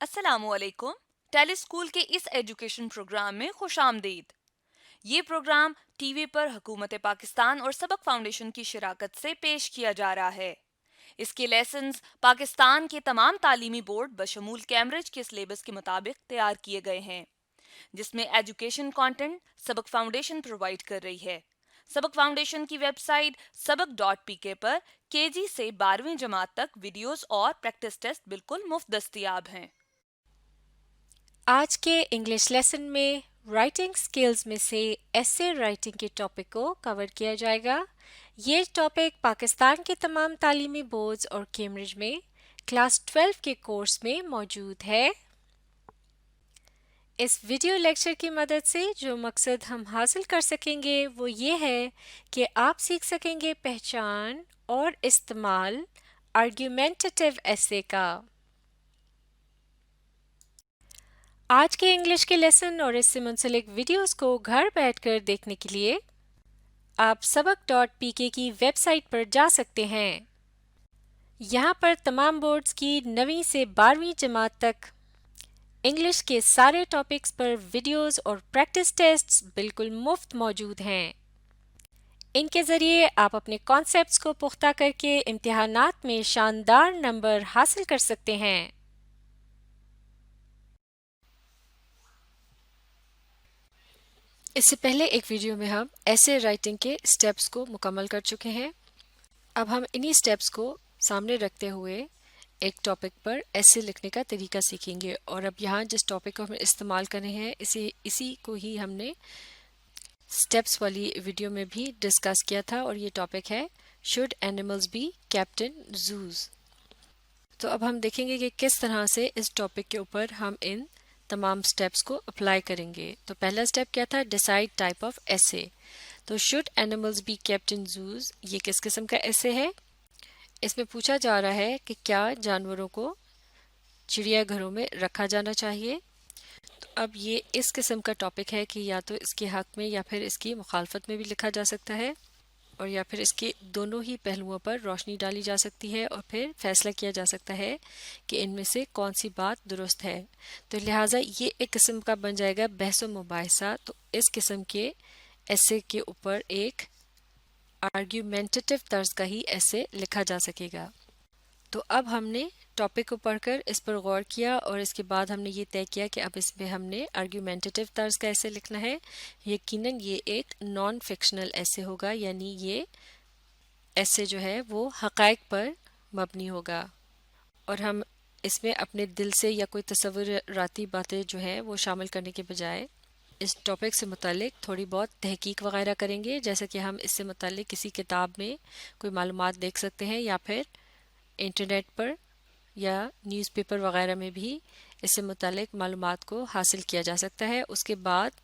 السلام علیکم. ٹیلی اسکول کے اس ایجوکیشن پروگرام میں خوش آمدید. یہ پروگرام ٹی وی پر حکومت پاکستان اور سبق فاؤنڈیشن کی شراکت سے پیش کیا جا رہا ہے. اس کے لیسنز پاکستان کے تمام تعلیمی بورڈ بشمول کیمبرج کے سلیبس کے مطابق تیار کیے گئے ہیں، جس میں ایجوکیشن کانٹینٹ سبق فاؤنڈیشن پرووائڈ کر رہی ہے. سبق فاؤنڈیشن کی ویب سائٹ sabak.pk پر KG سے 12ویں جماعت تک ویڈیوز اور پریکٹس ٹیسٹ بالکل مفت دستیاب ہیں. آج کے انگلش لیسن میں رائٹنگ سکلز میں سے ایسے رائٹنگ کے ٹاپک کو کور کیا جائے گا. یہ ٹاپک پاکستان کے تمام تعلیمی بورڈز اور کیمبرج میں کلاس 12 کے کورس میں موجود ہے. اس ویڈیو لیکچر کی مدد سے جو مقصد ہم حاصل کر سکیں گے وہ یہ ہے کہ آپ سیکھ سکیں گے پہچان اور استعمال آرگیومنٹیٹیو ایسے کا. آج کے انگلش کے لیسن اور اس سے منسلک ویڈیوز کو گھر بیٹھ کر دیکھنے کے لیے آپ sabak.pk کی ویب سائٹ پر جا سکتے ہیں. یہاں پر تمام بورڈز کی 9ویں سے 12ویں جماعت تک انگلش کے سارے ٹاپکس پر ویڈیوز اور پریکٹس ٹیسٹس بالکل مفت موجود ہیں. ان کے ذریعے آپ اپنے کانسیپٹس کو پختہ کر کے امتحانات میں شاندار نمبر حاصل کر سکتے ہیں. اس سے پہلے ایک ویڈیو میں ہم ایسے رائٹنگ کے سٹیپس کو مکمل کر چکے ہیں. اب ہم انہی سٹیپس کو سامنے رکھتے ہوئے ایک ٹاپک پر ایسے لکھنے کا طریقہ سیکھیں گے، اور اب یہاں جس ٹاپک کو ہم استعمال کر رہے ہیں اسی کو ہی ہم نے سٹیپس والی ویڈیو میں بھی ڈسکس کیا تھا، اور یہ ٹاپک ہے should animals be kept in zoos. تو اب ہم دیکھیں گے کہ کس طرح سے اس ٹاپک کے اوپر ہم ان تمام سٹیپس کو اپلائی کریں گے. تو پہلا سٹیپ کیا تھا؟ ڈیسائیڈ ٹائپ آف ایسے. تو should animals be kept in zoos یہ کس قسم کا ایسے ہے؟ اس میں پوچھا جا رہا ہے کہ کیا جانوروں کو چڑیا گھروں میں رکھا جانا چاہیے. تو اب یہ اس قسم کا ٹاپک ہے کہ یا تو اس کے حق میں یا پھر اس کی مخالفت میں بھی لکھا جا سکتا ہے، اور یا پھر اس کے دونوں ہی پہلوؤں پر روشنی ڈالی جا سکتی ہے اور پھر فیصلہ کیا جا سکتا ہے کہ ان میں سے کون سی بات درست ہے. تو لہٰذا یہ ایک قسم کا بن جائے گا بحث و مباحثہ. تو اس قسم کے ایسے کے اوپر ایک آرگیومنٹیٹیو طرز کا ہی ایسے لکھا جا سکے گا. تو اب ہم نے ٹاپک کو پڑھ کر اس پر غور کیا، اور اس کے بعد ہم نے یہ طے کیا کہ اب اس میں ہم نے آرگیومنٹیٹیو طرز کا ایسے لکھنا ہے. یقیناً یہ ایک نان فکشنل ایسے ہوگا، یعنی یہ ایسے جو ہے وہ حقائق پر مبنی ہوگا، اور ہم اس میں اپنے دل سے یا کوئی تصوراتی باتیں جو ہیں وہ شامل کرنے کے بجائے اس ٹاپک سے متعلق تھوڑی بہت تحقیق وغیرہ کریں گے، جیسا کہ ہم اس سے متعلق کسی کتاب میں کوئی معلومات دیکھ سکتے ہیں، یا پھر انٹرنیٹ پر یا نیوز پیپر وغیرہ میں بھی اس سے متعلق معلومات کو حاصل کیا جا سکتا ہے. اس کے بعد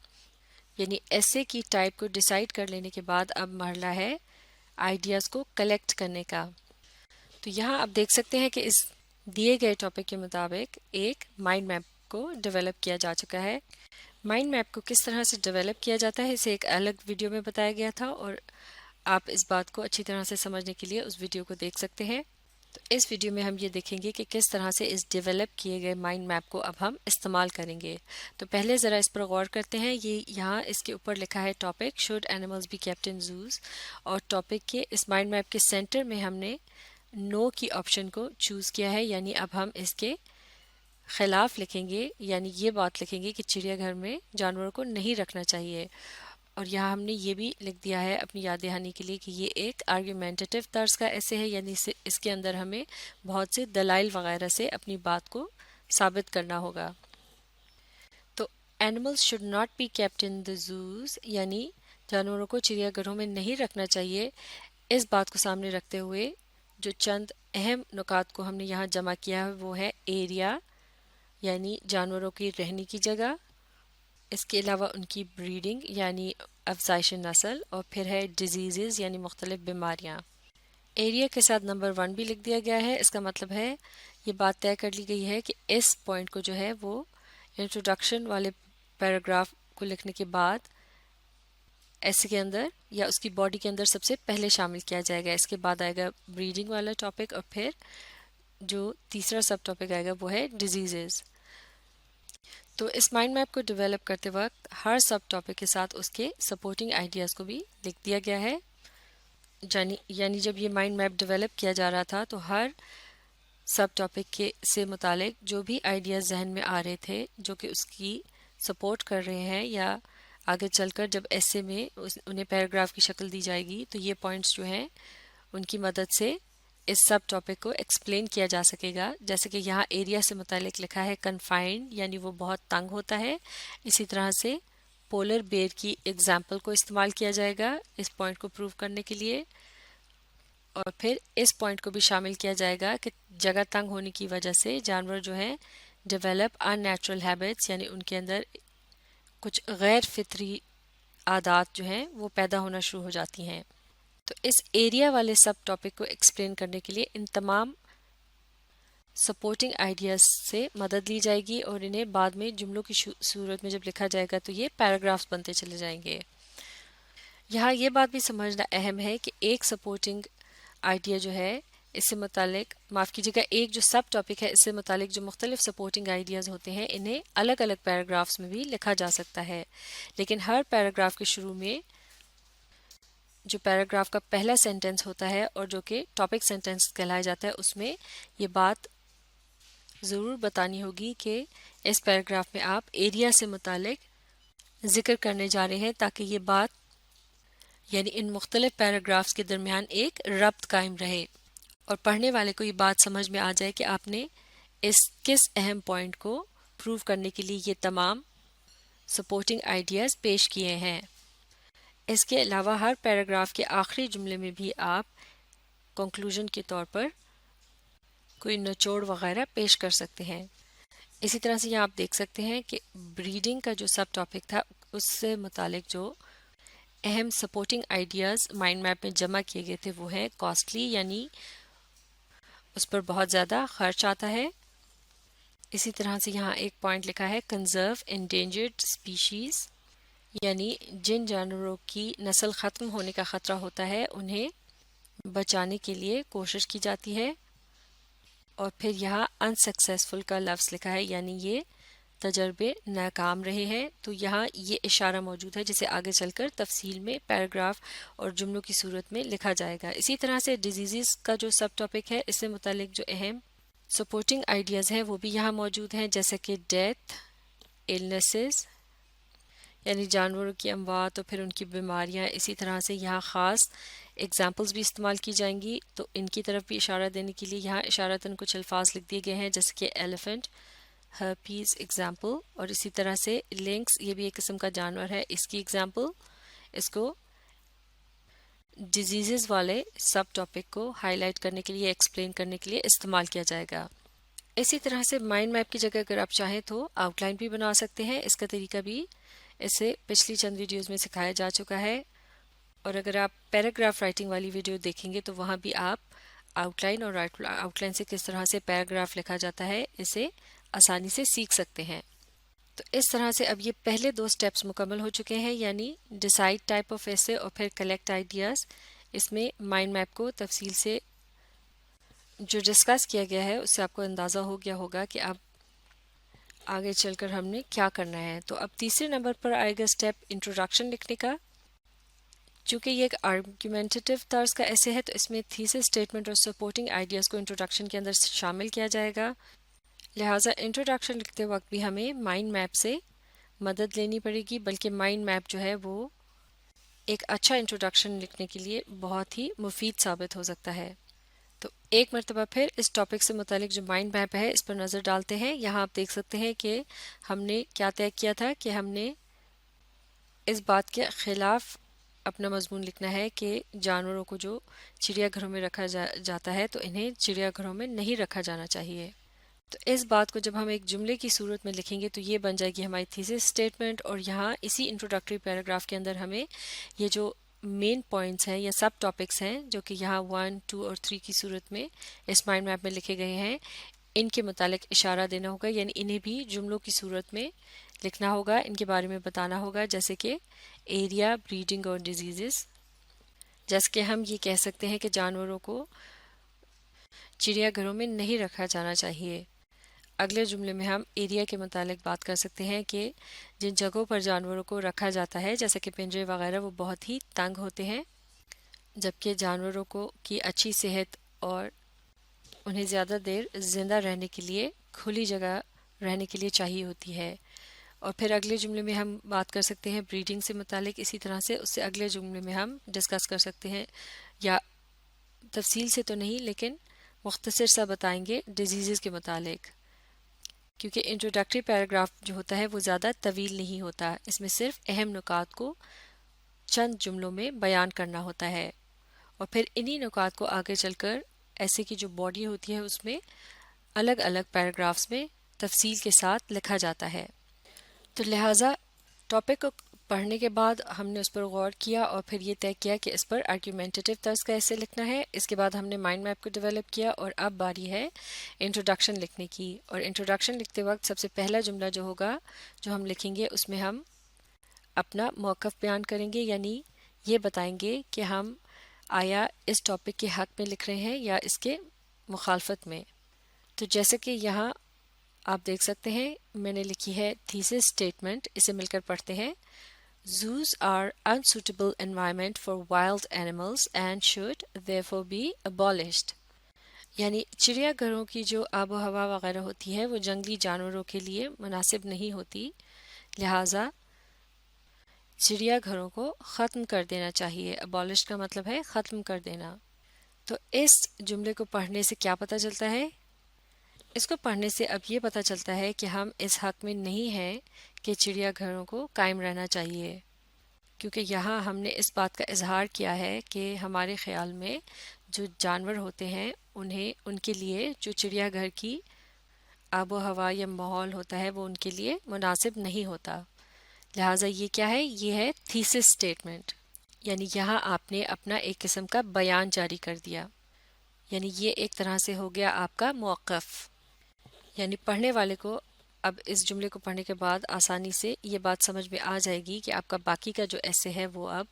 یعنی ایسے کی ٹائپ کو ڈیسائیڈ کر لینے کے بعد اب مرحلہ ہے آئیڈیاز کو کلیکٹ کرنے کا. تو یہاں آپ دیکھ سکتے ہیں کہ اس دیے گئے ٹاپک کے مطابق ایک مائنڈ میپ کو ڈیولپ کیا جا چکا ہے. مائنڈ میپ کو کس طرح سے ڈیولپ کیا جاتا ہے اسے ایک الگ ویڈیو میں بتایا گیا تھا، اور آپ اس بات کو اچھی طرح سے سمجھنے کے لیے اس ویڈیو کو دیکھ سکتے ہیں. تو اس ویڈیو میں ہم یہ دیکھیں گے کہ کس طرح سے اس ڈیولپ کیے گئے مائنڈ میپ کو اب ہم استعمال کریں گے. تو پہلے ذرا اس پر غور کرتے ہیں. یہ یہاں اس کے اوپر لکھا ہے topic should animals be kept in zoos, اور ٹاپک کے اس مائنڈ میپ کے سینٹر میں ہم نے نو کی آپشن کو چوز کیا ہے، یعنی اب ہم اس کے خلاف لکھیں گے، یعنی یہ بات لکھیں گے کہ چڑیا گھر میں جانوروں کو نہیں رکھنا چاہیے. اور یہاں ہم نے یہ بھی لکھ دیا ہے اپنی یاد دہانی کے لیے کہ یہ ایک آرگیومنٹیٹیو طرز کا ایسے ہے، یعنی اس کے اندر ہمیں بہت سے دلائل وغیرہ سے اپنی بات کو ثابت کرنا ہوگا. تو animals should not be kept in the zoos, یعنی جانوروں کو چڑیا گھروں میں نہیں رکھنا چاہیے. اس بات کو سامنے رکھتے ہوئے جو چند اہم نکات کو ہم نے یہاں جمع کیا ہے وہ ہے ایریا، یعنی جانوروں کی رہنے کی جگہ، اس کے علاوہ ان کی بریڈنگ یعنی افزائش نسل، اور پھر ہے ڈیزیزز یعنی مختلف بیماریاں. ایریا کے ساتھ نمبر 1 بھی لکھ دیا گیا ہے. اس کا مطلب ہے یہ بات طے کر لی گئی ہے کہ اس پوائنٹ کو جو ہے وہ انٹروڈکشن والے پیراگراف کو لکھنے کے بعد ایسے کے اندر یا اس کی باڈی کے اندر سب سے پہلے شامل کیا جائے گا. اس کے بعد آئے گا بریڈنگ والا ٹاپک، اور پھر جو تیسرا سب ٹاپک آئے گا وہ ہے ڈیزیزز. تو اس مائنڈ میپ کو ڈیولپ کرتے وقت ہر سب ٹاپک کے ساتھ اس کے سپورٹنگ آئیڈیاز کو بھی لکھ دیا گیا ہے. یعنی جب یہ مائنڈ میپ ڈیولپ کیا جا رہا تھا تو ہر سب ٹاپک کے سے متعلق جو بھی آئیڈیاز ذہن میں آ رہے تھے جو کہ اس کی سپورٹ کر رہے ہیں یا آگے چل کر جب ایسے میں انہیں پیراگراف کی شکل دی جائے گی تو یہ پوائنٹس جو ہیں ان کی مدد سے اس سب ٹاپک کو ایکسپلین کیا جا سکے گا. جیسے کہ یہاں ایریا سے متعلق لکھا ہے کنفائنڈ یعنی وہ بہت تنگ ہوتا ہے. اسی طرح سے پولر بیئر کی ایگزامپل کو استعمال کیا جائے گا اس پوائنٹ کو پروو کرنے کے لیے. اور پھر اس پوائنٹ کو بھی شامل کیا جائے گا کہ جگہ تنگ ہونے کی وجہ سے جانور جو ہیں ڈیولپ ان نیچرل ہیبٹس یعنی ان کے اندر کچھ غیر فطری عادات جو ہیں وہ پیدا ہونا شروع ہو جاتی ہیں. تو اس ایریا والے سب ٹاپک کو ایکسپلین کرنے کے لیے ان تمام سپورٹنگ آئیڈیاز سے مدد لی جائے گی اور انہیں بعد میں جملوں کی صورت میں جب لکھا جائے گا تو یہ پیراگرافز بنتے چلے جائیں گے. یہاں یہ بات بھی سمجھنا اہم ہے کہ ایک سپورٹنگ آئیڈیا جو ہے اس سے متعلق معاف کیجیے گا ایک جو سب ٹاپک ہے اس سے متعلق جو مختلف سپورٹنگ آئیڈیاز ہوتے ہیں انہیں الگ الگ پیراگرافز میں بھی لکھا جا سکتا ہے. لیکن ہر پیراگراف کے شروع میں جو پیراگراف کا پہلا سینٹنس ہوتا ہے اور جو کہ ٹاپک سینٹنس کہلایا جاتا ہے اس میں یہ بات ضرور بتانی ہوگی کہ اس پیراگراف میں آپ ایریا سے متعلق ذکر کرنے جا رہے ہیں تاکہ یہ بات یعنی ان مختلف پیراگرافز کے درمیان ایک ربط قائم رہے اور پڑھنے والے کو یہ بات سمجھ میں آ جائے کہ آپ نے اس کس اہم پوائنٹ کو پروو کرنے کے لیے یہ تمام سپورٹنگ آئیڈیاز پیش کیے ہیں. اس کے علاوہ ہر پیراگراف کے آخری جملے میں بھی آپ کنکلوژن کے طور پر کوئی نچوڑ وغیرہ پیش کر سکتے ہیں. اسی طرح سے یہاں آپ دیکھ سکتے ہیں کہ بریڈنگ کا جو سب ٹاپک تھا اس سے متعلق جو اہم سپورٹنگ آئیڈیاز مائنڈ میپ میں جمع کیے گئے تھے وہ ہیں کاسٹلی یعنی اس پر بہت زیادہ خرچ آتا ہے. اسی طرح سے یہاں ایک پوائنٹ لکھا ہے کنزرو انڈینجرڈ اسپیشیز یعنی جن جانوروں کی نسل ختم ہونے کا خطرہ ہوتا ہے انہیں بچانے کے لیے کوشش کی جاتی ہے. اور پھر یہاں انسکسیسفل کا لفظ لکھا ہے یعنی یہ تجربے ناکام رہے ہیں. تو یہاں یہ اشارہ موجود ہے جسے آگے چل کر تفصیل میں پیراگراف اور جملوں کی صورت میں لکھا جائے گا. اسی طرح سے ڈیزیزز کا جو سب ٹاپک ہے اس سے متعلق جو اہم سپورٹنگ آئیڈیاز ہیں وہ بھی یہاں موجود ہیں جیسے کہ ڈیتھ ایلنسز یعنی جانوروں کی اموات اور پھر ان کی بیماریاں. اسی طرح سے یہاں خاص ایگزامپلز بھی استعمال کی جائیں گی تو ان کی طرف بھی اشارہ دینے کے لیے یہاں اشارتاً کچھ الفاظ لکھ دیے گئے ہیں جیسے کہ ایلیفنٹ ہرپیز ایگزامپل اور اسی طرح سے لنکس یہ بھی ایک قسم کا جانور ہے اس کی ایگزامپل. اس کو ڈیزیزز والے سب ٹاپک کو ہائی لائٹ کرنے کے لیے ایکسپلین کرنے کے لیے استعمال کیا جائے گا. اسی طرح سے مائنڈ میپ کی جگہ اگر آپ چاہیں تو آؤٹ لائن بھی بنا سکتے ہیں. اس کا طریقہ بھی اسے پچھلی چند ویڈیوز میں سکھایا جا چکا ہے اور اگر آپ پیراگراف رائٹنگ والی ویڈیو دیکھیں گے تو وہاں بھی آپ آؤٹ لائن اور آؤٹ لائن سے کس طرح سے پیراگراف لکھا جاتا ہے اسے آسانی سے سیکھ سکتے ہیں. تو اس طرح سے اب یہ پہلے 2 سٹیپس مکمل ہو چکے ہیں یعنی ڈیسائیڈ ٹائپ آف ایسے اور پھر کلیکٹ آئیڈیاز. اس میں مائنڈ میپ کو تفصیل سے جو ڈسکس کیا گیا ہے اس سے آپ کو اندازہ ہو گیا ہوگا کہ اب آگے چل کر ہم نے کیا کرنا ہے. تو اب تیسرے نمبر پر آئے گا اسٹیپ انٹروڈکشن لکھنے کا. چونکہ یہ ایک آرگومنٹیٹیو طرز کا ایسے ہے تو اس میں تھیسس اسٹیٹمنٹ اور سپورٹنگ آئیڈیاز کو انٹروڈکشن کے اندر شامل کیا جائے گا. لہٰذا انٹروڈکشن لکھتے وقت بھی ہمیں مائنڈ میپ سے مدد لینی پڑے گی بلکہ مائنڈ میپ جو ہے وہ ایک اچھا انٹروڈکشن لکھنے کے لیے بہت ہی مفید ثابت ہو سکتا ہے. تو ایک مرتبہ پھر اس ٹاپک سے متعلق جو مائنڈ میپ ہے اس پر نظر ڈالتے ہیں. یہاں آپ دیکھ سکتے ہیں کہ ہم نے کیا طے کیا تھا کہ ہم نے اس بات کے خلاف اپنا مضمون لکھنا ہے کہ جانوروں کو جو چڑیا گھروں میں رکھا جاتا ہے تو انہیں چڑیا گھروں میں نہیں رکھا جانا چاہیے. تو اس بات کو جب ہم ایک جملے کی صورت میں لکھیں گے تو یہ بن جائے گی ہماری تھیسس اسٹیٹمنٹ اور یہاں اسی انٹروڈکٹری پیراگراف کے اندر ہمیں یہ جو مین پوائنٹس ہیں یا سب ٹاپکس ہیں جو کہ یہاں 1, 2 اور 3 کی صورت میں اس مائنڈ میپ میں لکھے گئے ہیں ان کے متعلق اشارہ دینا ہوگا یعنی انہیں بھی جملوں کی صورت میں لکھنا ہوگا. ان کے بارے میں بتانا ہوگا جیسے کہ ایریا بریڈنگ اور ڈیزیزز. جیسے کہ ہم یہ کہہ سکتے ہیں کہ جانوروں کو چڑیا گھروں میں نہیں رکھا جانا چاہیے. اگلے جملے میں ہم ایریا کے متعلق بات کر سکتے ہیں کہ جن جگہوں پر جانوروں کو رکھا جاتا ہے جیسے کہ پنجرے وغیرہ وہ بہت ہی تنگ ہوتے ہیں، جبکہ جانوروں کو کی اچھی صحت اور انہیں زیادہ دیر زندہ رہنے کے لیے کھلی جگہ رہنے کے لیے چاہیے ہوتی ہے۔ اور پھر اگلے جملے میں ہم بات کر سکتے ہیں بریڈنگ سے متعلق، اسی طرح سے اس سے اگلے جملے میں ہم ڈسکس کر سکتے ہیں، یا تفصیل سے تو نہیں لیکن مختصر سا بتائیں گے ڈیزیزز کے متعلق، کیونکہ انٹروڈکٹری پیراگراف جو ہوتا ہے وہ زیادہ طویل نہیں ہوتا، اس میں صرف اہم نکات کو چند جملوں میں بیان کرنا ہوتا ہے، اور پھر انہی نکات کو آگے چل کر ایسے کی جو باڈی ہوتی ہے اس میں الگ الگ پیراگرافز میں تفصیل کے ساتھ لکھا جاتا ہے۔ تو لہٰذا ٹاپک کو پڑھنے کے بعد ہم نے اس پر غور کیا اور پھر یہ طے کیا کہ اس پر آرگیومنٹیٹیو طرز کا ایسے لکھنا ہے، اس کے بعد ہم نے مائنڈ میپ کو ڈیولپ کیا اور اب باری ہے انٹروڈکشن لکھنے کی، اور انٹروڈکشن لکھتے وقت سب سے پہلا جملہ جو ہوگا جو ہم لکھیں گے اس میں ہم اپنا موقف بیان کریں گے، یعنی یہ بتائیں گے کہ ہم آیا اس ٹاپک کے حق میں لکھ رہے ہیں یا اس کے مخالفت میں۔ تو جیسے کہ یہاں آپ دیکھ سکتے ہیں میں نے لکھی ہے تھیسس اسٹیٹمنٹ، اسے مل کر پڑھتے ہیں۔ Zoos are unsuitable environment for wild animals and should therefore be abolished۔ یعنی چڑیا گھروں کی جو آب و ہوا وغیرہ ہوتی ہے وہ جنگلی جانوروں کے لیے مناسب نہیں ہوتی، لہٰذا چڑیا گھروں کو ختم کر دینا چاہیے۔ abolish کا مطلب ہے ختم کر دینا۔ تو اس جملے کو پڑھنے سے کیا پتہ چلتا ہے؟ اس کو پڑھنے سے اب یہ پتہ چلتا ہے کہ ہم اس حق میں نہیں ہیں کہ چڑیا گھروں کو قائم رہنا چاہیے، کیونکہ یہاں ہم نے اس بات کا اظہار کیا ہے کہ ہمارے خیال میں جو جانور ہوتے ہیں ان کے لیے جو چڑیا گھر کی آب و ہوا یا ماحول ہوتا ہے وہ ان کے لیے مناسب نہیں ہوتا، لہٰذا یہ کیا ہے؟ یہ ہے تھیسس اسٹیٹمنٹ، یعنی یہاں آپ نے اپنا ایک قسم کا بیان جاری کر دیا، یعنی یہ ایک طرح سے ہو گیا آپ کا موقف۔ یعنی پڑھنے والے کو اب اس جملے کو پڑھنے کے بعد آسانی سے یہ بات سمجھ میں آ جائے گی کہ آپ کا باقی کا جو ایسے ہے وہ اب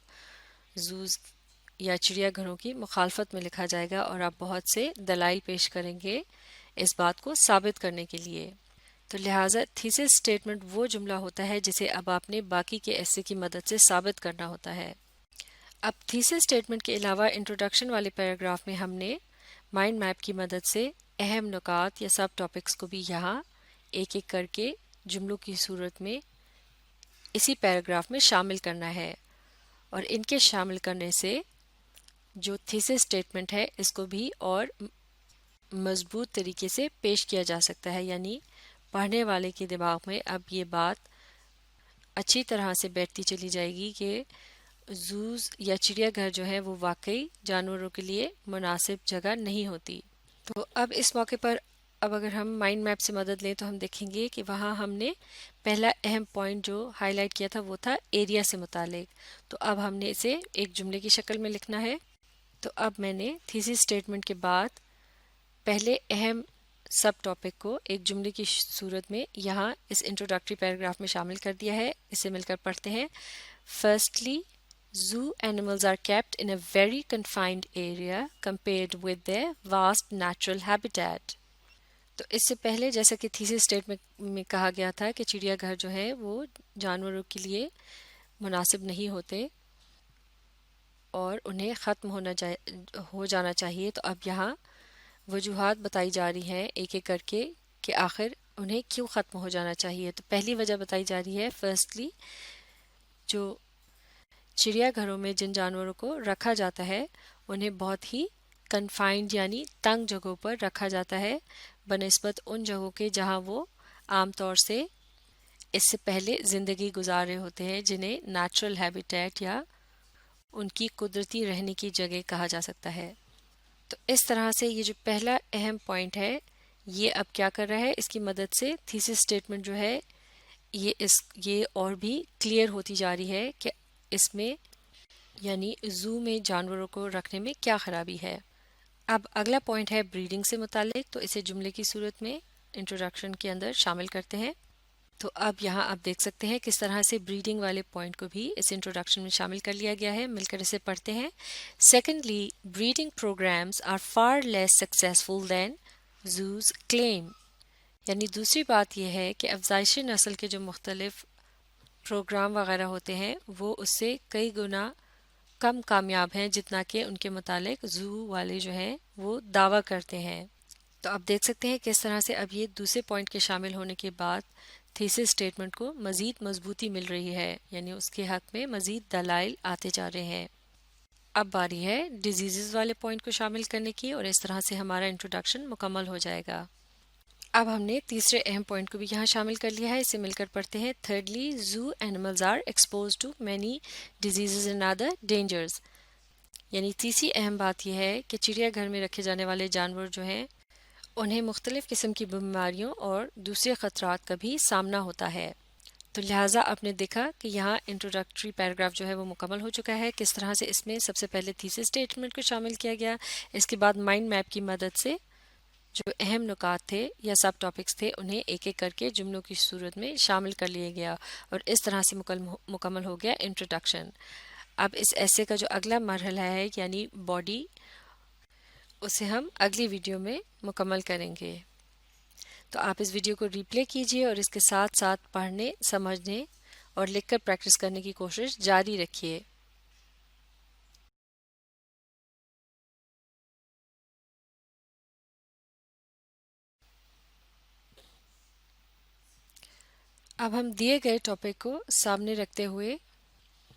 زوز یا چڑیا گھروں کی مخالفت میں لکھا جائے گا، اور آپ بہت سے دلائل پیش کریں گے اس بات کو ثابت کرنے کے لیے۔ تو لہٰذا تھیسس اسٹیٹمنٹ وہ جملہ ہوتا ہے جسے اب آپ نے باقی کے ایسے کی مدد سے ثابت کرنا ہوتا ہے۔ اب تھیسس اسٹیٹمنٹ کے علاوہ انٹروڈکشن والے پیراگراف میں ہم نے مائنڈ میپ کی مدد سے اہم نکات یا سب ٹاپکس کو بھی یہاں ایک ایک کر کے جملوں کی صورت میں اسی پیراگراف میں شامل کرنا ہے، اور ان کے شامل کرنے سے جو تھیسس اسٹیٹمنٹ ہے اس کو بھی اور مضبوط طریقے سے پیش کیا جا سکتا ہے، یعنی پڑھنے والے کے دماغ میں اب یہ بات اچھی طرح سے بیٹھتی چلی جائے گی کہ زوز یا چڑیا گھر جو ہے وہ واقعی جانوروں کے لیے مناسب جگہ نہیں ہوتی۔ تو اب اس موقع پر اب اگر ہم مائنڈ میپ سے مدد لیں تو ہم دیکھیں گے کہ وہاں ہم نے پہلا اہم پوائنٹ جو ہائی لائٹ کیا تھا وہ تھا ایریا سے متعلق، تو اب ہم نے اسے ایک جملے کی شکل میں لکھنا ہے۔ تو اب میں نے تھیسس اسٹیٹمنٹ کے بعد پہلے اہم سب ٹاپک کو ایک جملے کی صورت میں یہاں اس انٹروڈکٹری پیراگراف میں شامل کر دیا ہے، اسے مل کر پڑھتے ہیں۔ Firstly zoo animals are kept in a very confined area compared with their vast natural habitat۔ تو اس سے پہلے جیسا کہ تھیسس اسٹیٹمنٹ میں کہا گیا تھا کہ چڑیا گھر جو ہے وہ جانوروں کے لیے مناسب نہیں ہوتے اور انہیں ختم ہو جانا چاہیے، تو اب یہاں وجوہات بتائی جا رہی ہیں ایک ایک کر کے کہ آخر انہیں کیوں ختم ہو جانا چاہیے۔ تو پہلی وجہ بتائی جا رہی ہے فرسٹلی جو چڑیا گھروں میں جن جانوروں کو رکھا جاتا ہے انہیں بہت ہی کنفائنڈ یعنی تنگ جگہوں پر رکھا جاتا ہے بنسبت ان جگہوں کے جہاں وہ عام طور سے اس سے پہلے زندگی گزار رہے ہوتے ہیں، جنہیں نیچرل ہیبیٹیٹ یا ان کی قدرتی رہنے کی جگہ کہا جا سکتا ہے۔ تو اس طرح سے یہ جو پہلا اہم پوائنٹ ہے یہ اب کیا کر رہا ہے، اس کی مدد سے تھیسس اسٹیٹمنٹ جو ہے یہ اور بھی کلیئر ہوتی جا رہی ہے کہ اس میں یعنی زو میں جانوروں کو رکھنے میں کیا خرابی ہے۔ اب اگلا پوائنٹ ہے بریڈنگ سے متعلق، تو اسے جملے کی صورت میں انٹروڈکشن کے اندر شامل کرتے ہیں۔ تو اب یہاں آپ دیکھ سکتے ہیں کس طرح سے بریڈنگ والے پوائنٹ کو بھی اس انٹروڈکشن میں شامل کر لیا گیا ہے، مل کر اسے پڑھتے ہیں۔ Secondly breeding programs are far less successful than zoos claim۔ یعنی دوسری بات یہ ہے کہ افزائش نسل کے جو مختلف پروگرام وغیرہ ہوتے ہیں وہ اس سے کئی گنا کم کامیاب ہیں جتنا کہ ان کے متعلق زو والے جو ہیں وہ دعویٰ کرتے ہیں۔ تو آپ دیکھ سکتے ہیں کس طرح سے اب یہ دوسرے پوائنٹ کے شامل ہونے کے بعد تھیسس اسٹیٹمنٹ کو مزید مضبوطی مل رہی ہے، یعنی اس کے حق میں مزید دلائل آتے جا رہے ہیں۔ اب باری ہے ڈیزیزز والے پوائنٹ کو شامل کرنے کی، اور اس طرح سے ہمارا انٹروڈکشن مکمل ہو جائے گا۔ اب ہم نے تیسرے اہم پوائنٹ کو بھی یہاں شامل کر لیا ہے، اسے مل کر پڑھتے ہیں۔ Thirdly zoo animals are expose to many diseases and other dangers, یعنی تیسری اہم بات یہ ہے کہ چڑیا گھر میں رکھے جانے والے جانور جو ہیں انہیں مختلف قسم کی بیماریوں اور دوسرے خطرات کا بھی سامنا ہوتا ہے۔ تو لہٰذا آپ نے دیکھا کہ یہاں انٹروڈکٹری پیراگراف جو ہے وہ مکمل ہو چکا ہے، کس طرح سے اس میں سب سے پہلے تھیسس اسٹیٹمنٹ کو شامل کیا گیا، اس کے بعد مائنڈ میپ کی مدد سے جو اہم نکات تھے یا سب ٹاپکس تھے انہیں ایک ایک کر کے جملوں کی صورت میں شامل کر لیا گیا، اور اس طرح سے مکمل ہو گیا انٹروڈکشن۔ اب اس ایسے کا جو اگلا مرحلہ ہے یعنی باڈی، اسے ہم اگلی ویڈیو میں مکمل کریں گے۔ تو آپ اس ویڈیو کو ریپلے کیجئے اور اس کے ساتھ ساتھ پڑھنے، سمجھنے اور لکھ کر پریکٹس کرنے کی کوشش جاری رکھیے۔ اب ہم دیے گئے ٹاپک کو سامنے رکھتے ہوئے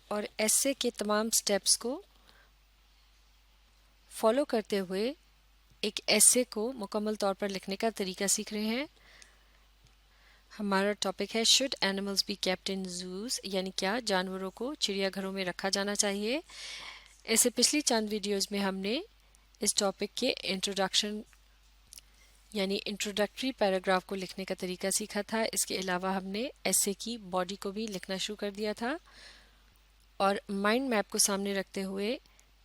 اور ایسے کے تمام سٹیپس کو فالو کرتے ہوئے ایک ایسے کو مکمل طور پر لکھنے کا طریقہ سیکھ رہے ہیں۔ ہمارا ٹاپک ہے should animals be kept in zoos, یعنی کیا جانوروں کو چڑیا گھروں میں رکھا جانا چاہیے۔ اس سے پچھلی چند ویڈیوز میں ہم نے اس ٹاپک کے انٹروڈکشن یعنی انٹروڈکٹری پیراگراف کو لکھنے کا طریقہ سیکھا تھا۔ اس کے علاوہ ہم نے ایسے کی باڈی کو بھی لکھنا شروع کر دیا تھا، اور مائنڈ میپ کو سامنے رکھتے ہوئے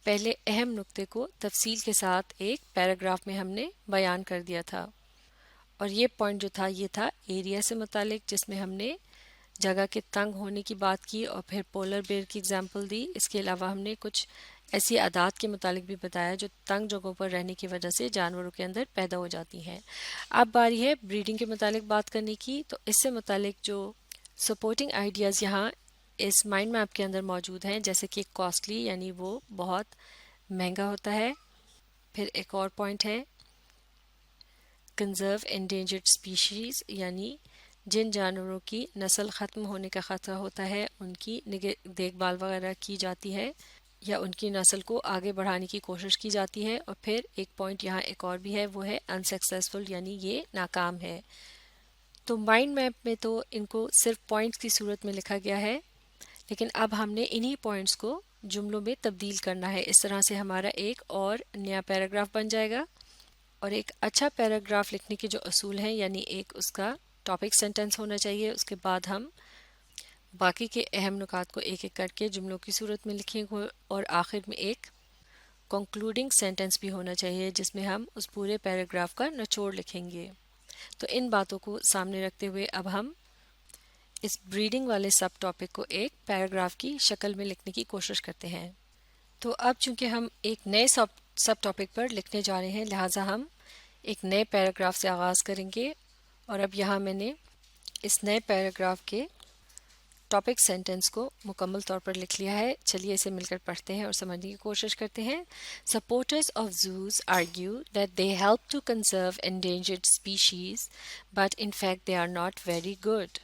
پہلے اہم نقطے کو تفصیل کے ساتھ ایک پیراگراف میں ہم نے بیان کر دیا تھا، اور یہ پوائنٹ جو تھا یہ تھا ایریا سے متعلق، جس میں ہم نے جگہ کے تنگ ہونے کی بات کی اور پھر پولر بیئر کی اگزامپل دی۔ اس کے علاوہ ہم نے کچھ ایسی عادات کے متعلق بھی بتایا جو تنگ جگہوں پر رہنے کی وجہ سے جانوروں کے اندر پیدا ہو جاتی ہیں۔ اب باری ہے بریڈنگ کے متعلق بات کرنے کی، تو اس سے متعلق جو سپورٹنگ آئیڈیاز یہاں اس مائنڈ میپ کے اندر موجود ہیں، جیسے کہ کاسٹلی یعنی وہ بہت مہنگا ہوتا ہے، پھر ایک اور پوائنٹ ہے کنزرو انڈینجرڈ اسپیشیز، یعنی جن جانوروں کی نسل ختم ہونے کا خطرہ ہوتا ہے ان کی دیکھ بھال وغیرہ کی جاتی ہے یا ان کی نسل کو آگے بڑھانے کی کوشش کی جاتی ہے، اور پھر ایک پوائنٹ یہاں ایک اور بھی ہے، وہ ہے انسکسیسفل یعنی یہ ناکام ہے۔ تو مائنڈ میپ میں تو ان کو صرف پوائنٹس کی صورت میں لکھا گیا ہے، لیکن اب ہم نے انہی پوائنٹس کو جملوں میں تبدیل کرنا ہے۔ اس طرح سے ہمارا ایک اور نیا پیراگراف بن جائے گا، اور ایک اچھا پیراگراف لکھنے کے جو اصول ہیں یعنی ایک اس کا ٹاپک سینٹنس ہونا چاہیے، اس کے بعد ہم باقی کے اہم نکات کو ایک ایک کر کے جملوں کی صورت میں لکھیں گے، اور آخر میں ایک کنکلوڈنگ سینٹنس بھی ہونا چاہیے جس میں ہم اس پورے پیراگراف کا نچوڑ لکھیں گے۔ تو ان باتوں کو سامنے رکھتے ہوئے اب ہم اس بریڈنگ والے سب ٹاپک کو ایک پیراگراف کی شکل میں لکھنے کی کوشش کرتے ہیں۔ تو اب چونکہ ہم ایک نئے سب ٹاپک پر لکھنے جا رہے ہیں، لہٰذا ہم ایک نئے پیراگراف سے آغاز کریں گے، اور اب یہاں میں نے اس نئے پیراگراف کے ٹاپک سینٹنس کو مکمل طور پر لکھ لیا ہے۔ چلیے اسے مل کر پڑھتے ہیں اور سمجھنے کی کوشش کرتے ہیں۔ Supporters of zoos argue that they help to conserve endangered species but in fact they are not very good,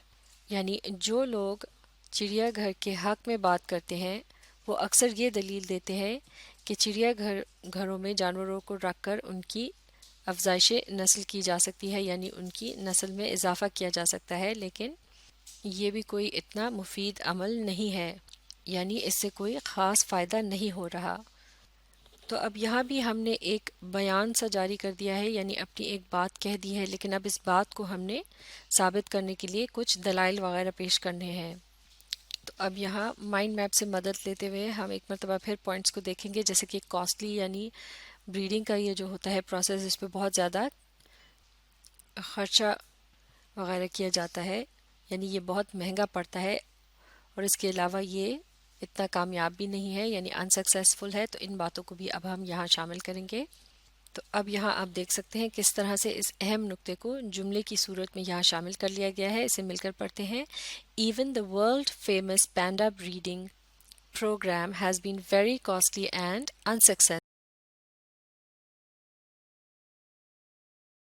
یعنی جو لوگ چڑیا گھر کے حق میں بات کرتے ہیں وہ اکثر یہ دلیل دیتے ہیں کہ چڑیا گھروں میں جانوروں کو رکھ کر ان کی افزائش نسل کی جا سکتی ہے، یعنی ان کی نسل میں اضافہ کیا جا سکتا ہے، لیکن یہ بھی کوئی اتنا مفید عمل نہیں ہے، یعنی اس سے کوئی خاص فائدہ نہیں ہو رہا۔ تو اب یہاں بھی ہم نے ایک بیان سا جاری کر دیا ہے، یعنی اپنی ایک بات کہہ دی ہے، لیکن اب اس بات کو ہم نے ثابت کرنے کے لیے کچھ دلائل وغیرہ پیش کرنے ہیں۔ تو اب یہاں مائنڈ میپ سے مدد لیتے ہوئے ہم ایک مرتبہ پھر پوائنٹس کو دیکھیں گے، جیسے کہ کاسٹلی یعنی بریڈنگ کا یہ جو ہوتا ہے پروسیس، اس پہ بہت زیادہ خرچہ وغیرہ کیا جاتا ہے، یعنی یہ بہت مہنگا پڑتا ہے، اور اس کے علاوہ یہ اتنا کامیاب بھی نہیں ہے، یعنی انسکسیسفل ہے۔ تو ان باتوں کو بھی اب ہم یہاں شامل کریں گے۔ تو اب یہاں آپ دیکھ سکتے ہیں کس طرح سے اس اہم نقطے کو جملے کی صورت میں یہاں شامل کر لیا گیا ہے. اسے مل کر پڑھتے ہیں. Even the world famous panda breeding program has been very costly and unsuccessful.